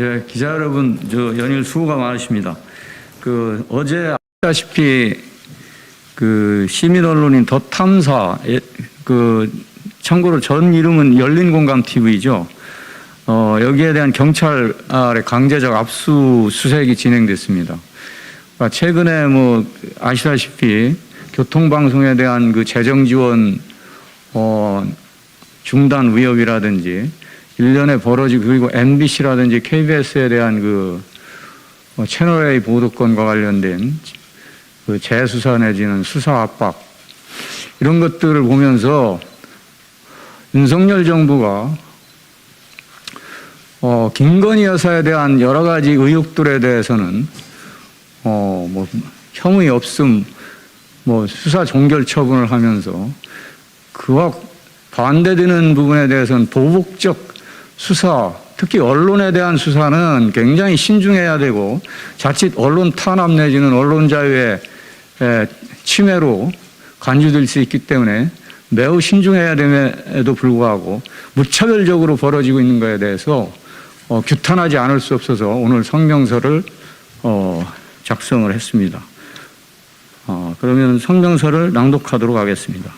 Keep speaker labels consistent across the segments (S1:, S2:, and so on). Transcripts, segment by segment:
S1: 예, 기자 여러분, 연일 수고가 많으십니다. 어제 아시다시피 시민 언론인 더 탐사, 참고로 전 이름은 열린공감TV죠. 여기에 대한 경찰의 강제적 압수수색이 진행됐습니다. 최근에 아시다시피 교통방송에 대한 재정 지원 중단 위협이라든지 일련의 벌어지고, 그리고 MBC라든지 KBS에 대한 채널A 보도권과 관련된 재수사 내지는 수사 압박, 이런 것들을 보면서 윤석열 정부가 김건희 여사에 대한 여러 가지 의혹들에 대해서는 혐의 없음, 수사 종결 처분을 하면서 그와 반대되는 부분에 대해서는 보복적 수사, 특히 언론에 대한 수사는 굉장히 신중해야 되고, 자칫 언론 탄압 내지는 언론 자유의 침해로 간주될 수 있기 때문에 매우 신중해야 됨에도 불구하고 무차별적으로 벌어지고 있는 것에 대해서 규탄하지 않을 수 없어서 오늘 성명서를 작성을 했습니다. 그러면 성명서를 낭독하도록 하겠습니다.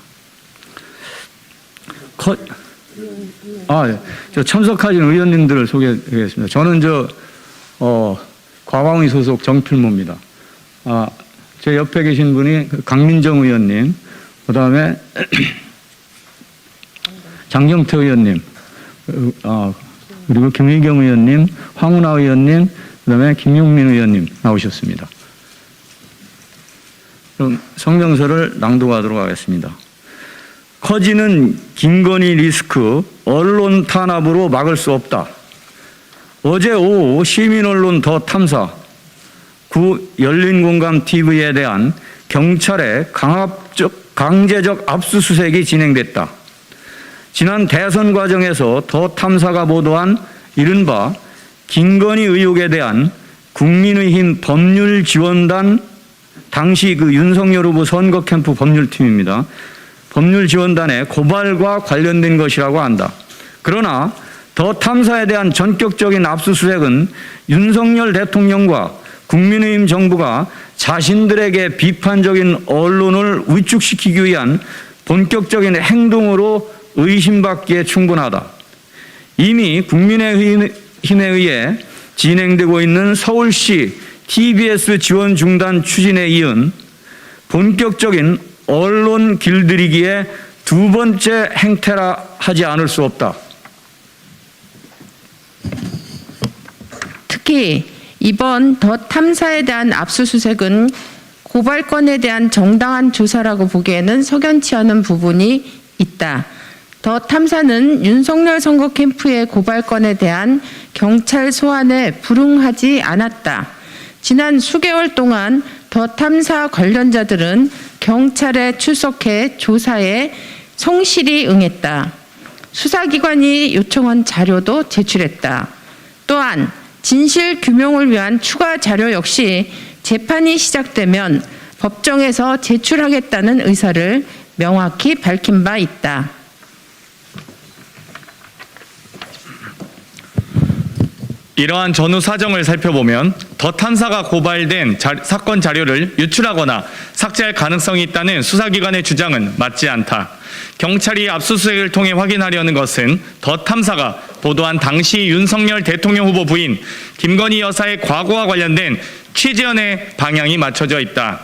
S1: 참석하신 의원님들을 소개하겠습니다. 저는 과방위 소속 정필모입니다. 제 옆에 계신 분이 강민정 의원님, 그 다음에 장경태 의원님, 그리고 김의겸 의원님, 황운하 의원님, 그 다음에 김용민 의원님 나오셨습니다. 그럼 성명서를 낭독하도록 하겠습니다. 커지는 김건희 리스크, 언론 탄압으로 막을 수 없다. 어제 오후 시민언론 더 탐사, 열린공감TV에 대한 경찰의 강제적 압수수색이 진행됐다. 지난 대선 과정에서 더 탐사가 보도한 이른바 김건희 의혹에 대한 국민의힘 법률지원단, 당시 윤석열 후보 선거 캠프 법률팀입니다. 법률지원단의 고발과 관련된 것이라고 한다. 그러나 더 탐사에 대한 전격적인 압수수색은 윤석열 대통령과 국민의힘 정부가 자신들에게 비판적인 언론을 위축시키기 위한 본격적인 행동으로 의심받기에 충분하다. 이미 국민의힘에 의해 진행되고 있는 서울시 TBS 지원 중단 추진에 이은 본격적인 언론 길들이기의 두 번째 행태라 하지 않을 수 없다.
S2: 특히 이번 더 탐사에 대한 압수수색은 고발건에 대한 정당한 조사라고 보기에는 석연치 않은 부분이 있다. 더 탐사는 윤석열 선거 캠프의 고발건에 대한 경찰 소환에 불응하지 않았다. 지난 수개월 동안 더 탐사 관련자들은 경찰에 출석해 조사에 성실히 응했다. 수사기관이 요청한 자료도 제출했다. 또한 진실 규명을 위한 추가 자료 역시 재판이 시작되면 법정에서 제출하겠다는 의사를 명확히 밝힌 바 있다.
S3: 이러한 전후 사정을 살펴보면 더 탐사가 고발된 사건 자료를 유출하거나 삭제할 가능성이 있다는 수사기관의 주장은 맞지 않다. 경찰이 압수수색을 통해 확인하려는 것은 더 탐사가 보도한 당시 윤석열 대통령 후보 부인 김건희 여사의 과거와 관련된 취재원의 방향이 맞춰져 있다.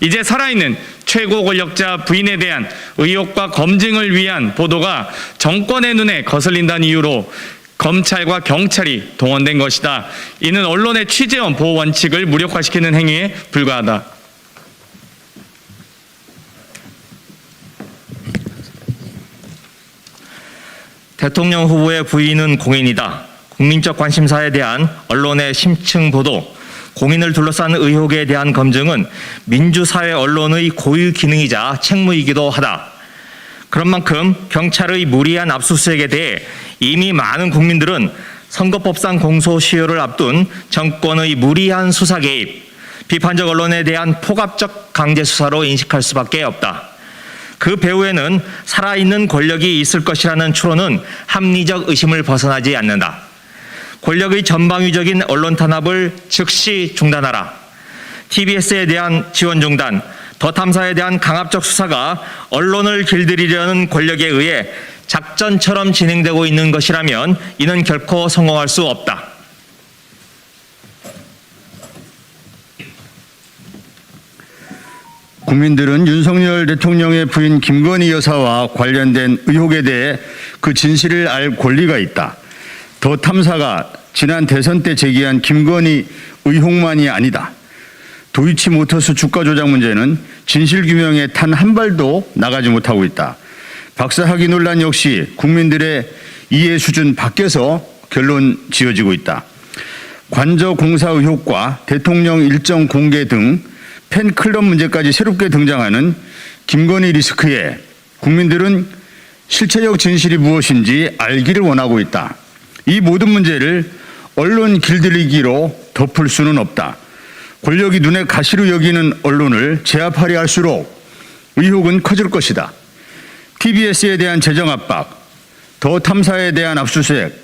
S3: 이제 살아있는 최고 권력자 부인에 대한 의혹과 검증을 위한 보도가 정권의 눈에 거슬린다는 이유로 검찰과 경찰이 동원된 것이다. 이는 언론의 취재원 보호 원칙을 무력화시키는 행위에 불과하다.
S4: 대통령 후보의 부인은 공인이다. 국민적 관심사에 대한 언론의 심층 보도, 공인을 둘러싼 의혹에 대한 검증은 민주사회 언론의 고유 기능이자 책무이기도 하다. 그런 만큼 경찰의 무리한 압수수색에 대해 이미 많은 국민들은 선거법상 공소시효를 앞둔 정권의 무리한 수사 개입, 비판적 언론에 대한 포괄적 강제 수사로 인식할 수밖에 없다. 그 배후에는 살아있는 권력이 있을 것이라는 추론은 합리적 의심을 벗어나지 않는다. 권력의 전방위적인 언론 탄압을 즉시 중단하라. TBS에 대한 지원 중단, 더 탐사에 대한 강압적 수사가 언론을 길들이려는 권력에 의해 작전처럼 진행되고 있는 것이라면 이는 결코 성공할 수 없다.
S5: 국민들은 윤석열 대통령의 부인 김건희 여사와 관련된 의혹에 대해 그 진실을 알 권리가 있다. 더 탐사가 지난 대선 때 제기한 김건희 의혹만이 아니다. 도이치모터스 주가 조작 문제는 진실 규명에 단 한 발도 나가지 못하고 있다. 박사학위 논란 역시 국민들의 이해 수준 밖에서 결론 지어지고 있다. 관저 공사 의혹과 대통령 일정 공개 등 팬클럽 문제까지 새롭게 등장하는 김건희 리스크에 국민들은 실체적 진실이 무엇인지 알기를 원하고 있다. 이 모든 문제를 언론 길들이기로 덮을 수는 없다. 권력이 눈에 가시로 여기는 언론을 제압하려 할수록 의혹은 커질 것이다. TBS에 대한 재정 압박, 더 탐사에 대한 압수수색,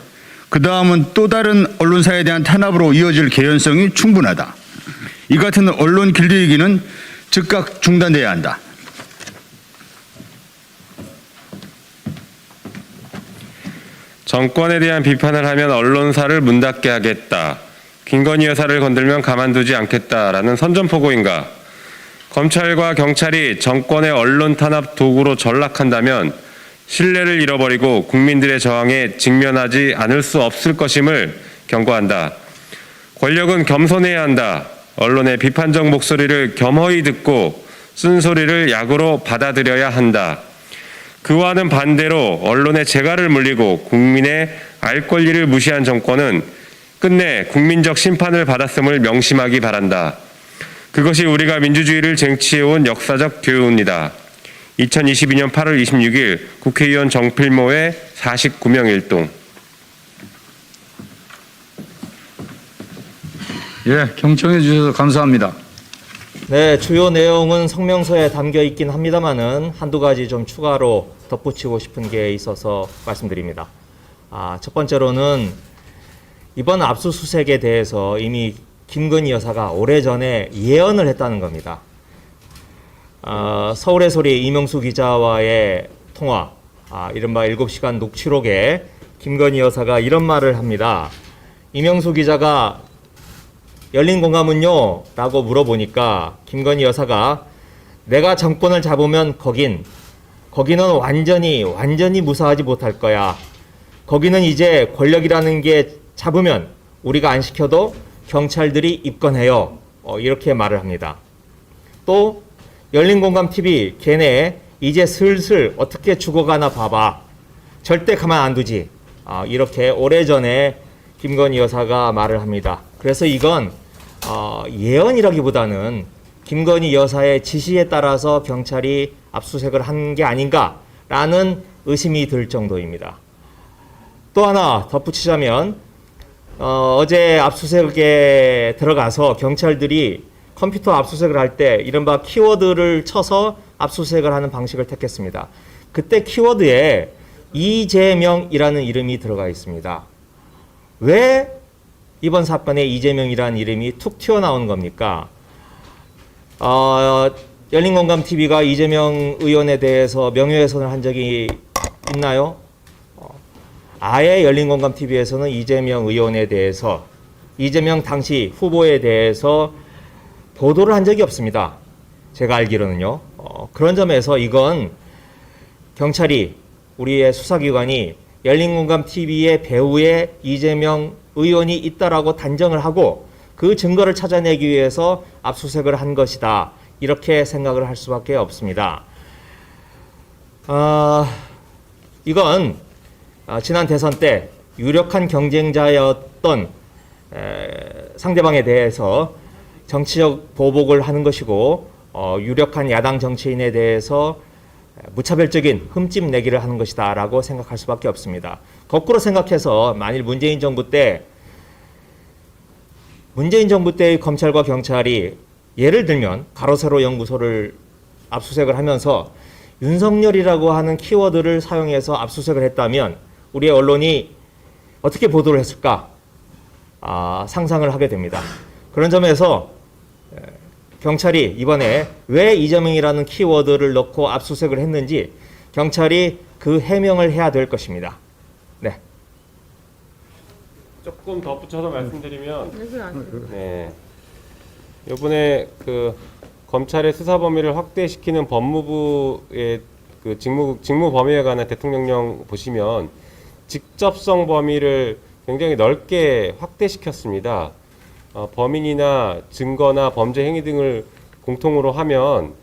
S5: 그 다음은 또 다른 언론사에 대한 탄압으로 이어질 개연성이 충분하다. 이 같은 언론 길들이기는 즉각 중단돼야 한다.
S6: 정권에 대한 비판을 하면 언론사를 문 닫게 하겠다. 김건희 여사를 건들면 가만두지 않겠다라는 선전포고인가? 검찰과 경찰이 정권의 언론 탄압 도구로 전락한다면 신뢰를 잃어버리고 국민들의 저항에 직면하지 않을 수 없을 것임을 경고한다. 권력은 겸손해야 한다. 언론의 비판적 목소리를 겸허히 듣고 쓴소리를 약으로 받아들여야 한다. 그와는 반대로 언론의 재갈을 물리고 국민의 알 권리를 무시한 정권은 끝내 국민적 심판을 받았음을 명심하기 바란다. 그것이 우리가 민주주의를 쟁취해온 역사적 교훈이다. 2022년 8월 26일 국회의원 정필모의 49명 일동.
S1: 예, 경청해 주셔서 감사합니다.
S7: 네, 주요 내용은 성명서에 담겨 있긴 합니다만은 한두 가지 좀 추가로 덧붙이고 싶은 게 있어서 말씀드립니다. 첫 번째로는 이번 압수수색에 대해서 이미 김건희 여사가 오래전에 예언을 했다는 겁니다. 서울의 소리 이명수 기자와의 통화, 이른바 7시간 녹취록에 김건희 여사가 이런 말을 합니다. 이명수 기자가 열린 공감은요? 라고 물어보니까 김건희 여사가 내가 정권을 잡으면 거기는 완전히 무사하지 못할 거야. 거기는 이제 권력이라는 게 잡으면 우리가 안 시켜도 경찰들이 입건해요. 이렇게 말을 합니다. 또 열린공감TV 걔네 이제 슬슬 어떻게 죽어가나 봐봐. 절대 가만 안 두지. 이렇게 오래전에 김건희 여사가 말을 합니다. 그래서 이건 예언이라기보다는 김건희 여사의 지시에 따라서 경찰이 압수수색을 한 게 아닌가라는 의심이 들 정도입니다. 또 하나 덧붙이자면 어제 압수수색에 들어가서 경찰들이 컴퓨터 압수수색을 할 때 이른바 키워드를 쳐서 압수수색을 하는 방식을 택했습니다. 그때 키워드에 이재명이라는 이름이 들어가 있습니다. 왜 이번 사건에 이재명이라는 이름이 툭 튀어나온 겁니까? 열린공감TV가 이재명 의원에 대해서 명예훼손을 한 적이 있나요? 아예 열린공감TV에서는 이재명 의원에 대해서 이재명 당시 후보에 대해서 보도를 한 적이 없습니다. 제가 알기로는요. 그런 점에서 이건 경찰이 우리의 수사기관이 열린공감TV의 배우에 이재명 의원이 있다라고 단정을 하고 그 증거를 찾아내기 위해서 압수수색을 한 것이다. 이렇게 생각을 할 수밖에 없습니다. 이건 지난 대선 때 유력한 경쟁자였던 상대방에 대해서 정치적 보복을 하는 것이고 유력한 야당 정치인에 대해서 무차별적인 흠집 내기를 하는 것이다 라고 생각할 수밖에 없습니다. 거꾸로 생각해서 만일 문재인 정부 때의 검찰과 경찰이 예를 들면 가로세로 연구소를 압수수색을 하면서 윤석열이라고 하는 키워드를 사용해서 압수수색을 했다면 우리의 언론이 어떻게 보도를 했을까? 상상을 하게 됩니다. 그런 점에서 경찰이 이번에 왜 이재명이라는 키워드를 넣고 압수수색을 했는지 경찰이 그 해명을 해야 될 것입니다. 네.
S6: 조금 덧붙여서 말씀드리면, 네, 이번에 그 검찰의 수사 범위를 확대시키는 법무부의 그 직무 범위에 관한 대통령령 보시면 직접성 범위를 굉장히 넓게 확대시켰습니다. 범인이나 증거나 범죄 행위 등을 공통으로 하면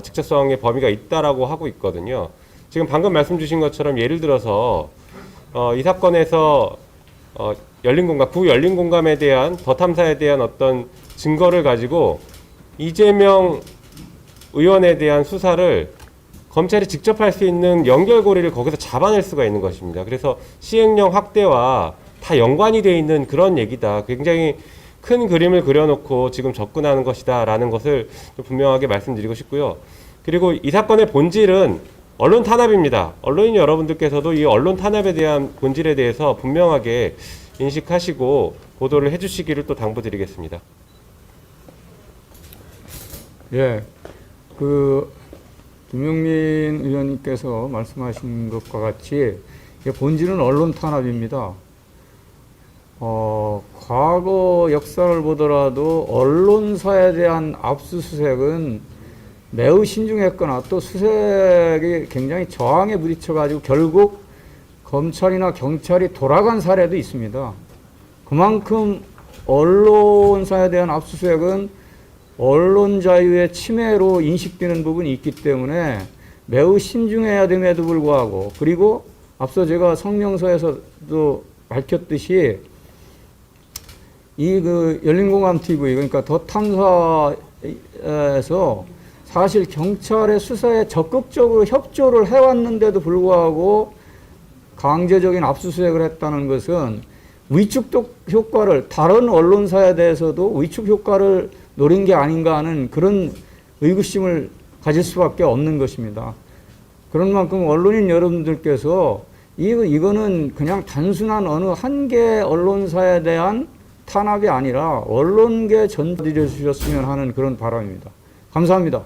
S6: 직접성의 범위가 있다라고 하고 있거든요. 지금 방금 말씀 주신 것처럼 예를 들어서 이 사건에서 열린 공감, 구 열린 공감에 대한 더 탐사에 대한 어떤 증거를 가지고 이재명 의원에 대한 수사를 검찰이 직접 할 수 있는 연결고리를 거기서 잡아낼 수가 있는 것입니다. 그래서 시행령 확대와 다 연관이 되어 있는 그런 얘기다. 굉장히 큰 그림을 그려놓고 지금 접근하는 것이다라는 것을 좀 분명하게 말씀드리고 싶고요. 그리고 이 사건의 본질은 언론 탄압입니다. 언론인 여러분들께서도 이 언론 탄압에 대한 본질에 대해서 분명하게 인식하시고 보도를 해주시기를 또 당부드리겠습니다.
S1: 예, 김용민 의원님께서 말씀하신 것과 같이 본질은 언론 탄압입니다. 과거 역사를 보더라도 언론사에 대한 압수수색은 매우 신중했거나 또 수색이 굉장히 저항에 부딪혀가지고 결국 검찰이나 경찰이 돌아간 사례도 있습니다. 그만큼 언론사에 대한 압수수색은 언론 자유의 침해로 인식되는 부분이 있기 때문에 매우 신중해야 됨에도 불구하고, 그리고 앞서 제가 성명서에서도 밝혔듯이 이 열린공감 TV, 그러니까 더 탐사에서 사실 경찰의 수사에 적극적으로 협조를 해왔는데도 불구하고 강제적인 압수수색을 했다는 것은 위축 효과를, 다른 언론사에 대해서도 위축 효과를 노린 게 아닌가 하는 그런 의구심을 가질 수밖에 없는 것입니다. 그런 만큼 언론인 여러분들께서 이거는 그냥 단순한 어느 한 개 언론사에 대한 탄압이 아니라 언론계 전체를 주셨으면 하는 그런 바람입니다. 감사합니다.